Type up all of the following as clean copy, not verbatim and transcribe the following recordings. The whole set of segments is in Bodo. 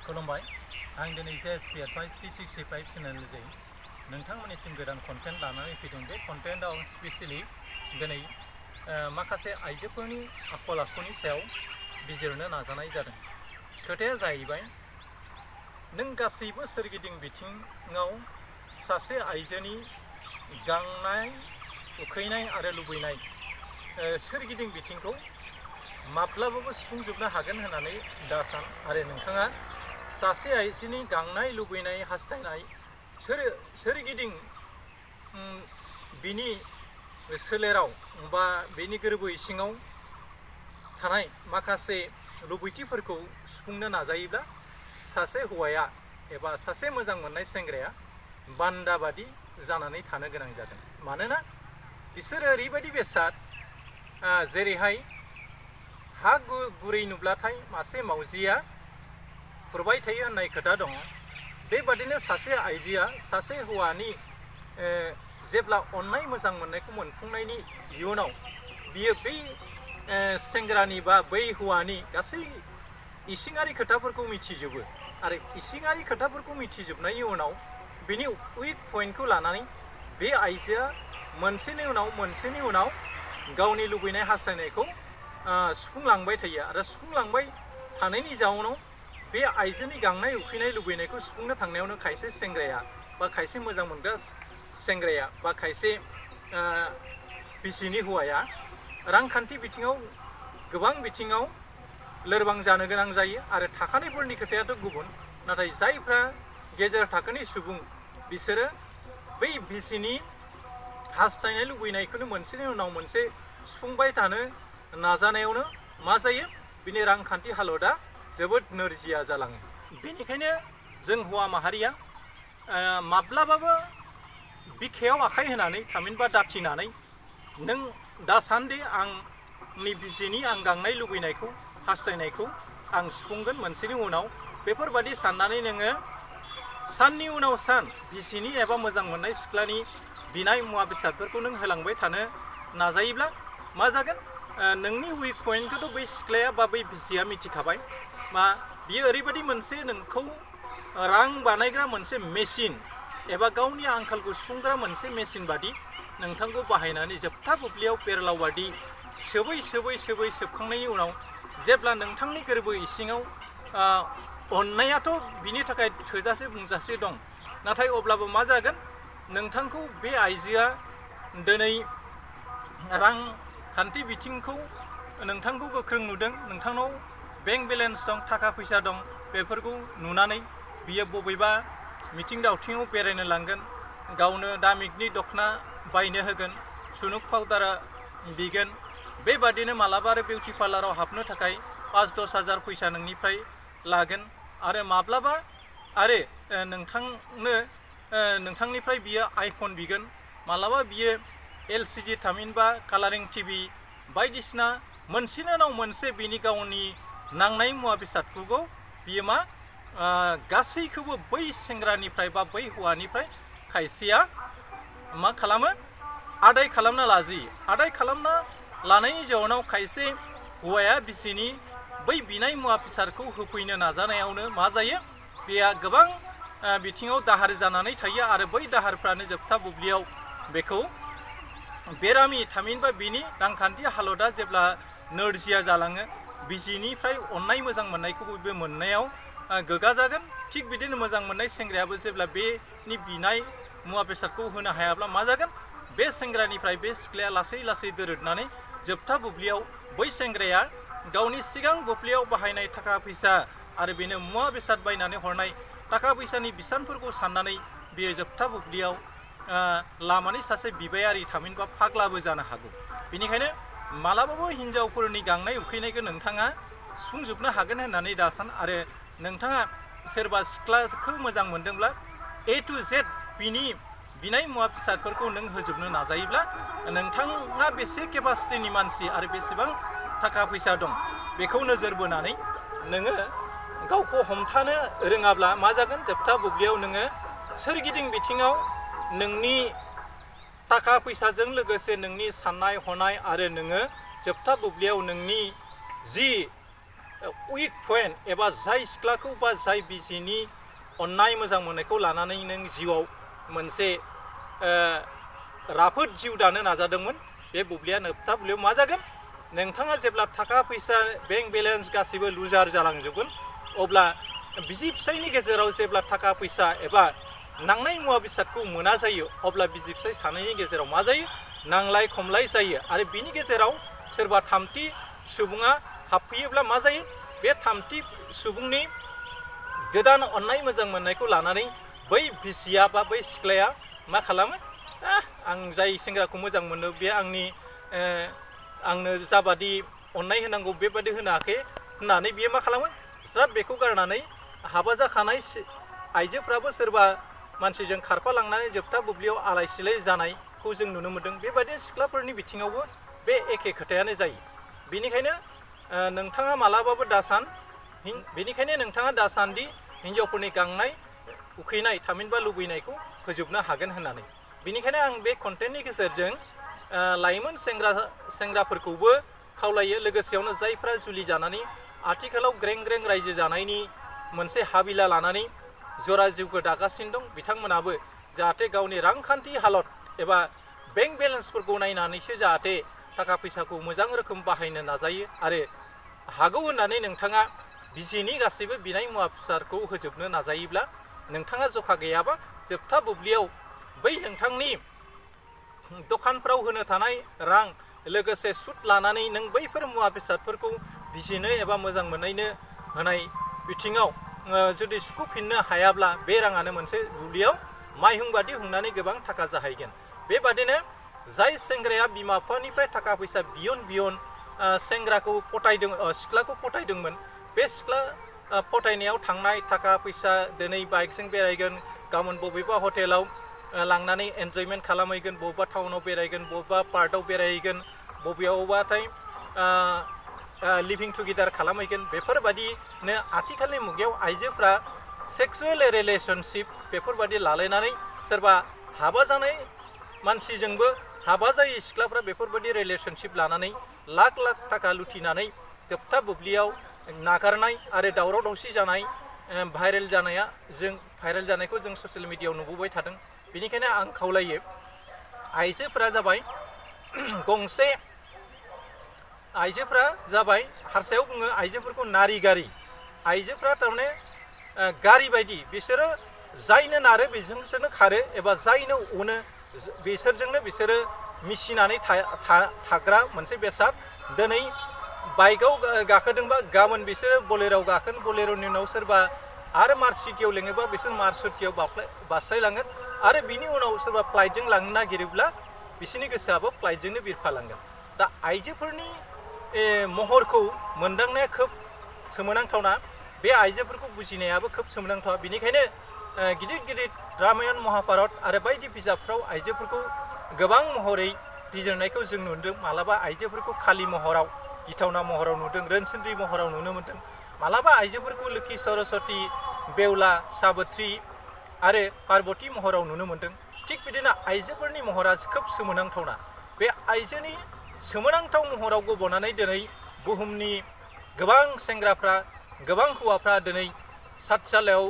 खुलुमबाय आं दिनै JSP Advice 365 चेनेलजों नोंथांमोननिसिम गोदान कन्टेन्ट लानानै फैदों। बे कन्टेन्टआव स्पेसियली दिनै माखासे आइजोफोरनि आखल आखुनि सायाव बिजिरनो नाजानाय जादों। खोथाया जाहैबाय नों गासैबो सोरगिदिं बिथिङाव सासे आइजोनि गांनाय उखैनाय आरो लुबैनाय सोरगिदिं बिथिंखौ माब्लाबाबो सुफुंजोबनो हागोन होननानै दासान आरो नोंथाङा सासे आइजोनि गांनाय लुबैनाय हास्थायनाय सोरगिदिं बिनि सोलेराव बा बिनि गोरबो इसिङाव थानाय माखासे लुबैथिफोरखौ सुफुंनो नाजायोब्ला सासे हौवाया एबा सासे मोजां मोननाय सेंग्राया बान्दा बादि जानानै थानो गोनां जादों। मानोना बिसोरो ओरैबायदि बेसाद जेरैहाय हा गुरै नुब्लाथाय मासे मावजिया खुरबाय थायो होननाय खोथा दङ। बेबादिनो सासे आइजोआ सासे हौवानि जेब्ला अननाय मोजां मोननायखौ मोनफुंनायनि इयुनाव बियो बै सेंग्रानि बा बै हौवानि गासै इसिङारि खोथाफोरखौ मिथिजोबो आरो इसिङारि खोथाफोरखौ मिथिजोबनायनि उनाव बिनि उइक पइन्टखौ लानानै बे आइजोआ मोनसेनि उनाव गावनि लुबैनाय हास्थायनायखौ सुफुंलांबाय थायो आरो सुफुंलांबाय थानायनि जाउनाव बे आइजोनि गांनाय उखैनाय लुबैनायखौ सुफुंनो थांनायावनो खायसे सेंग्राया बा खायसे मोजां मोनग्रा सेंग्राया बा खायसे बिसिनि हौवाया रांखान्थि बिथिङाव गोबां बिथिङाव लोरबां जानो गोनां जायो आरो थाखानायफोरनि खोथायाथ' गुबुन। नाथाय जायफ्रा गेजेर थाखोनि सुबुं बिसोरो बै बिसिनि हास्थायनाय लुबैनायखौनो मोनसेनि उनाव मोनसे सुफुंबाय थानो नाजानायावनो मा जायो, बिनि रांखान्थि हालोदा जोबोद नोरजिया जालाङो। बेनिखायनो जों हौवा माहारिया माब्लाबाबो बिखायाव आखाइ होनानै थामहिनबा दाथिनानै नों दासान्दि आंनि बिसिनि आं गांनाय लुबैनायखौ हास्थायनायखौ आं सुफुंगोन मोनसेनि उनाव बेफोरबादि साननानै नोङो साननि उनाव सान बिसिनि एबा मोजां मोननाय सिख्लानि बिनाय मुवा बेसादफोरखौ नों होलांबाय थानो नाजायोब्ला मा जागोन, नोंनि उइक पइन्टखौथ' बै सिख्लाया बा बै बिसिया मिथिखाबाय। मा बियो ओरैबायदि मोनसे नोंखौ रां बानायग्रा मोनसे मेसिन एबा गावनि आंखालखौ सुफुंग्रा मोनसे मेसिन बादि नोंथांखौ बाहायनानै जोबथा बुब्लियाव पेरलाव बादि सोबखांनायनि उनाव जेब्ला नोंथांनि गोरबो इसिङाव अननायाथ' बिनि थाखाय थोजासे बुंजासे दं, नाथाय अब्लाबो मा जागोन, नोंथांखौ बे आइजोआ दिनै रांखान्थि बिथिंखौ नोंथांखौ गोख्रों नुदों, नोंथांनाव बेंक बेलेन्स दं, थाखा फैसा दं, बेफोरखौ नुनानै बियो बबेबा मिथिं दावथिङाव बेरायनो लांगोन, गावनो दामिकनि दख'ना बायनो होगोन, सुनुक पाउडारा बिगोन। बेबादिनो मालाबा आरो बिउटि पार्लाराव हाबनो थाखाय 5-10 हाजार फैसा नोंनिफ्राय लागोन आरो माब्लाबा आरो नोंथांनिफ्राय बियो आइफन बिगोन, मालाबा बियो LCD थामहिनबा कालारिं टिभि बायदिसिना मोनसेनि उनाव मोनसे बिनि गावनि नांनाय मुवा बेसादफोरखौ बियो गासैखौबो बै सेंग्रानिफ्राय बा बै हौवानिफ्राय खायसेया मा खालामो, आदाय खालामना लाजायो। आदाय खालामना लानायनि जाउनाव खायसे हौवाया बिसिनि बै बिनाय मुवा बेसादखौ होफैनो नाजानायावनो मा जायो, बेहा गोबां बिथिङाव दाहार जानानै थायो आरो बै दाहारफ्रानो जोबथा बुब्लियाव बेखौ बेरामि थामहिनबा बिनि रांखान्थि हालोदा जेब्ला नोरजिया जालाङो, बिसिनिफ्राय अननाय मोजां मोननायखौबो बे मोननायाव गोगा जागोन। थिग बिदिनो मोजां मोननाय सेंग्रायाबो जेब्ला बेनि बिनाय मुवा बेसादखौ होनो हायाब्ला मा जागोन, बे सेंग्रानिफ्राय बे सिख्लाया लासै लासै दोरोदनानै जोबथा बुब्लियाव बै सेंग्राया गावनि सिगां बुब्लियाव बाहायनाय थाखा फैसा आरो बेनो मुवा बेसाद बायनानै हरनाय थाखा फैसानि बिसानफोरखौ साननानै बियो जोबथा बुब्लियाव लामानि सासे बिबायारि थामहिनबा फाग्लाबो जानो हागौ। बेनिखायनो मालाबाबो हिनजावफोरनि गांनाय उखैनायखौ नोंथाङा सुफुंजोबनो हागोन होननानै दासान आरो नोंथाङा सोरबा सिख्लाखौ मोजां मोनदोंब्ला A to Z बिनि बिनाय मुवा बेसादफोरखौ नों होजोबनो नाजायोब्ला नोंथाङा बेसे केपासिटिनि मानसि आरो बेसेबां थाखा फैसा दं बेखौ नोजोर बोनानै नोङो गावखौ हमथानो रोङाब्ला मा जागोन, जोबथा बुब्लियाव नोङो सोरगिदिं बिथिङाव नोंनि थाखा फैसाजों लोगोसे नोंनि साननाय हनाय आरो नोङो जोबथा बुब्लियाव नोंनि जि उइक पइन्ट एबा जाय सिख्लाखौ बा जाय बिसिनि अननाय मोजां मोननायखौ लानानै नों जिउआव मोनसे राफोद जिउ दानो नाजादोंमोन बे बुब्लिया जोबथा बुब्लियाव मा जागोन नोंथाङा जेब्ला थाखा फैसा बेंक बेलेन्स गासैबो लुजार जालांजोबगोन अब्ला बिसि फिसायनि गेजेराव जेब्ला थाखा फैसा एबा नांनाय मुवा बेसादखौ मोना जायो अब्ला बिसि फिसाय सानैनि गेजेराव मा जायो नांलाय खमलाय जायो आरो बिनि गेजेराव सोरबा थामथि सुबुङा हाबफैयोब्ला मा जायो बे थामथि सुबुंनि गोदान अननाय मोजां मोननायखौ लानानै बै बिसिया बा बै सिख्लाया मा खालामो आं जाय सेंग्राखौ मोजां मोनो बे आंनो जाबादि अननाय होनांगौ बेबादि होनाखै होननानै बियो मा खालामो ज्राब बेखौ गारनानै हाबा जाखानाय आइजोफ्राबो सोरबा मानसिजों खारफालांनानै जोबथा बुब्लियाव आलाय सिलाय जानायखौ जों नुनो मोन्दों बेबायदि सिख्लाफोरनि बिथिङावबो बे एखे खोथायानो जायो बेनिखायनो नोंथाङा मालाबाबो दासान्दि हिन्जावफोरनि गांनाय उखैनाय थामहिनबा लुबैनायखौ फोजोबनो हागोन होननानै बेनिखायनो आं बे कन्टेन्टनि गेजेरजों लाइमोन सेंग्राफोरखौबो खावलायो लोगोसेयावनो जायफ्रा जुलि जानानै आथिखालाव ग्रें ग्रें रायजो जानायनि मोनसे हाबिला लानानै जरा जिउखौ दागासिनो दं बिथांमोनाबो जाहाथे गावनि रांखान्थि हालत एबा बेंक बेलेन्सफोरखौ नायनानैसो जाहाथे थाखा फैसाखौ मोजां रोखोम बाहायनो नाजायो आरो हागौ होननानै नोंथाङा बिसिनि गासैबो बिनाय मुवा बेसादखौ होजोबनो नाजायोब्ला नोंथाङा जखा गैयाबा जोबथा बुब्लियाव बै नोंथांनि दखानफ्राव होनो थानाय रां लोगोसे सुद लानानै नों बैफोर मुवा बेसादफोरखौ बिसिनो एबा मोजां मोननायनो होनाय बिथिङाव जुदि सुख'फिननो हायाब्ला बे राङानो मोनसे बुब्लियाव माइहुं बादि हुंनानै गोबां थाखा जाहैगोन बेबादिनो जाय सेंग्राया बिमा बिफानिफ्राय थाखा फैसा बियन सिख्लाखौ फथायदोंमोन बे सिख्ला फथायनायाव थांनाय थाखा फैसा दिनै बाइकजों बेरायगोन गाबोन बबेबा हटेलाव लांनानै एन्जयमेन्ट खालामहैगोन बबेबा टाउनाव बेरायगोन बबेबा पार्कआव बेरायहैगोन बबेयावबाथाय लिभिं टुगेदार खालामहैगोन बेफोरबादिनो आथिखालनि मुगायाव आइजोफ्रा सेक्सुवेल रिलेशनशिप बेफोरबादि लालायनानै सोरबा हाबा जानाय मानसिजोंबो हाबा जायै सिख्लाफ्रा बेफोरबादि रिलेशनशिप लानानै लाख लाख थाखा लुथिनानै जोबथा बुब्लियाव नागारनाय आरो दावराव दावसि जानाय भाइरेल जानायखौ जों ससियेल मिडियायाव नुबोबाय थादों बेनिखायनो आं खावलायो आइजोफ्रा जाबाय हारसायाव बुङो आइजोफोरखौ नारि गारि आइजोफ्रा थारमाने गारि बायदि बिसोरो जायनो नारो बेजोंसोनो खारो एबा जायनो अनो बिसोरजोंनो बिसोरो मिसिनानै थाग्रा मोनसे बेसाद दिनै बाइकआव गाखोदोंबा गाबोन बिसोरो बलेर'आव गाखोन बलेर'नि उनाव सोरबा आरो मार्च सिटियाव लेङोबा बिसोर मार्च सिटियाव बास्लायलांगोन आरो बिनि उनाव सोरबा फ्लाइटजों लांनो नागिरोब्ला बिसोरनि गोसोआबो फ्लाइटजोंनो बिरफालांगोन दा आइजोफोरनि महरखौ मोनदांनाया खोब सोमोनांथावना बे आइजोफोरखौ बुजिनायाबो खोब सोमोनांथाव बेनिखायनो गिदिर गिदिर रामायण महाभारत आरो बायदि बिजाबफ्राव आइजोफोरखौ गोबां महरै बिजिरनायखौ जों नुदों मालाबा आइजोफोरखौ खालि महराव गिथावना महराव नुदों रोनसोन्द्रि महराव नुनो मोन्दों मालाबा आइजोफोरखौ लोखि सरस्वती बेउला साबोथ्रि आरो पार्बती महराव नुनो मोन्दों थिग बिदिनो आइजोफोरनि महरा खोब सोमोनांथावना बे आइजोनि सोमोनांथाव महराव गब'नानै दिनै बुहुमनि गोबां सेंग्राफ्रा गोबां हौवाफ्रा दिनै सातसालायाव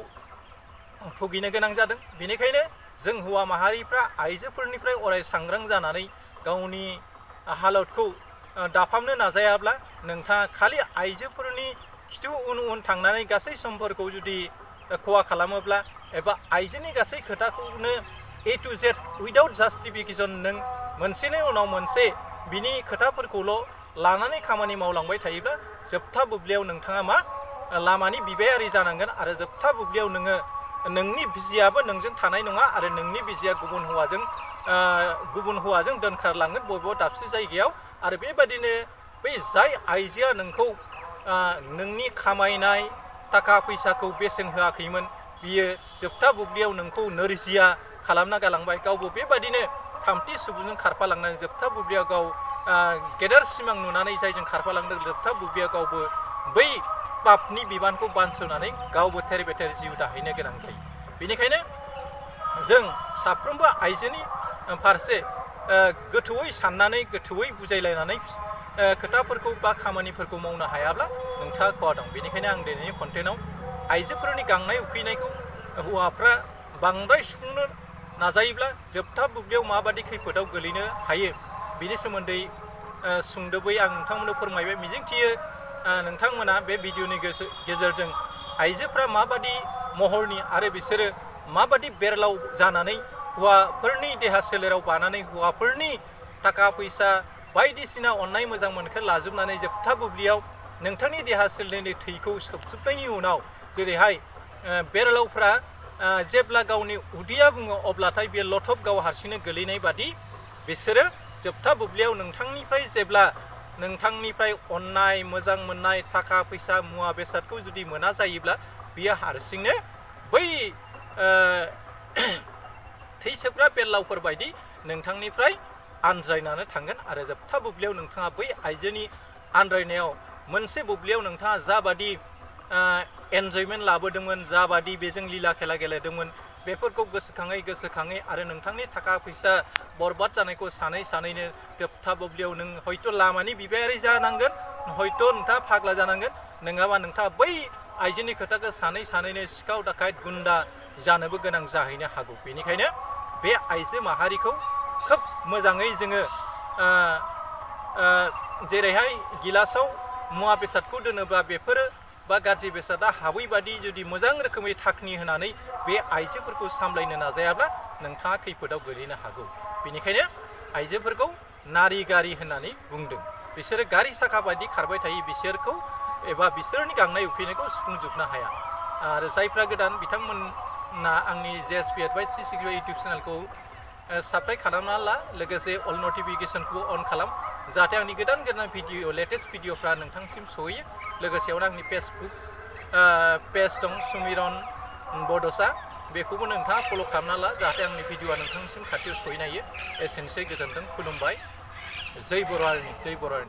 भुगिनो गोनां जादों बेनिखायनो जों हौवा माहारिफ्रा आइजोफोरनिफ्राय अराय सांग्रां जानानै गावनि हालतखौ दाफामनो नाजायाब्ला नोंथाङा खालि आइजोफोरनि खिथु उन थांनानै गासै समफोरखौ जुदि खहा खालामोब्ला एबा आइजोनि गासै खोथाखौनो A to Z उइदाउट जास्टिफिकेसन नों मोनसेनि उनाव मोनसे बिनि खोथाफोरखौल' लानानै खामानि मावलांबाय थायोब्ला जोबथा बुब्लियाव नोंथाङा मा लामानि बिबायारि जानांगोन आरो जोबथा बुब्लियाव नोंनि बिजियाबो नोंजों थानाय नङा आरो नोंनि बिजिया गुबुन हौवाजों दोनखारलांगोन बबेबा दाबसे जायगायाव आरो बेबादिनो बै जाय आइजोआ नोंखौ नोंनि खामायनाय थाखा फैसाखौ बेसेन होआखैमोन बियो जोबथा बुब्लियाव नोंखौ नोरजिया खालामना गालांबाय गावबो बेबादिनो थामथि सुबुंजों खारफालांनानै जोबथा बुब्लियाव गाव गेदेर सिमां नुनानै जायजों खारफालांदों जोबथा बुब्लियाव गावबो बै पापनि बिबानखौ बानस'नानै गावबो थेर बेथेर जिउ दाहैनो गोनां जायो बेनिखायनो जों साफ्रोमबो आइजोनि फारसे गोथौयै साननानै गोथौयै बुजायलायनानै खोथाफोरखौ बा खामानिफोरखौ मावनो हायाब्ला नोंथाङा खहा दं। बेनिखायनो आं दिनैनि कन्टेन्टआव आइजोफोरनि गांनाय उखैनायखौ हौवाफ्रा बांद्राय सुफुंनो नाजायोब्ला जोबथा बुब्लियाव माबादि खैफोदाव गोलैनो हायो बिनि सोमोन्दै सुंदोबै आं नोंथांमोननो फोरमायबाय। मिजिंथियो नोंथांमोना बे भिडिअनि गेजेरजों आइजोफ्रा माबादि महरनि आरो बिसोरो माबादि बेरलाव जानानै हौवाफोरनि देहा सोलेराव बानानै हौवाफोरनि थाखा फैसा बायदिसिना अननाय मोजां मोनखो लाजोबनानै जोबथा बुब्लियाव नोंथांनि देहा सोलेरनि थैखौ सोबजोबनायनि उनाव जेरैहाय बेरलावफ्रा जेब्ला गावनि उदैया बुङो अब्लाथाय बे लथब गाव हारसिंनो गोलैनाय बादि बिसोरो जोबथा बुब्लियाव नोंथांनिफ्राय जेब्ला नोंथांनिफ्राय अननाय मोजां मोननाय थाखा फैसा मुवा बेसादखौ जुदि मोना जायोब्ला बियो हारसिंनो बै थै सोबग्रा बेरलावफोर बायदि नोंथांनिफ्राय आनज्रायनानै थांगोन आरो जोबथा बुब्लियाव नोंथाङा बै आइजोनि आनज्रायनायाव मोनसे बुब्लियाव नोंथाङा जाबादि एन्जयमेन्ट लाबोदोंमोन जाबादि बेजों लीला खेला गेलेदोंमोन बेफोरखौ गोसोखाङै आरो नोंथांनि थाखा फैसा बरबाद जानायखौ सानैनो जोबथा बुब्लियाव नों हयथ' लामानि बिबायारि जानांगोन हयथ' नोंथाङा फाग्ला जानांगोन नङाबा नोंथाङा बै आइजोनि खोथाखौ सानैनो सिखाव दाखायत गुन्दा जानोबो गोनां जाहैनो हागौ। बेनिखायनो बे आइजो माहारिखौ खोब मोजाङै जोङो जेरैहाय गिलासाव मुवा बेसादखौ दोनोब्ला बेफोरो बा गाज्रि बेसादा हाबै बादि जुदि मोजां रोखोमै थाखनि होनानै बे आइजोफोरखौ सामलायनो नाजायाब्ला नोंथाङा खैफोदाव गोलैनो हागौ। बेनिखायनो आइजोफोरखौ नारि गारि होननानै बुंदों। बिसोरो गारि साखा बायदि खारबाय थायो बिसोरखौ एबा बिसोरनि गांनाय उखैनायखौ सुफुंजोबनो हाया। आरो जायफ्रा गोदान बिथांमोना आंनि JSP Advice 360 इउटुब चेनेलखौ साबस्क्राइब खालामना ला लोगोसे अल नटिफिकेसनखौ अन खालाम जाहाथे आंनि गोदान भिडिअ लेटेस्ट भिडिअफ्रा नोंथांसिम सहैयो। लोगोसेयावनो आंनि फेसबुक पेज दं सुमिरन बड'सा बेखौबो नोंथाङा फल' खालामना ला जाहाथे आंनि भिडिअआ नोंथांसिम खाथियाव सहैनो हायो। एसेनोसै गोजोन्थों खुलुमबाय। जै बर' हारिनि जै बर' हारिनि।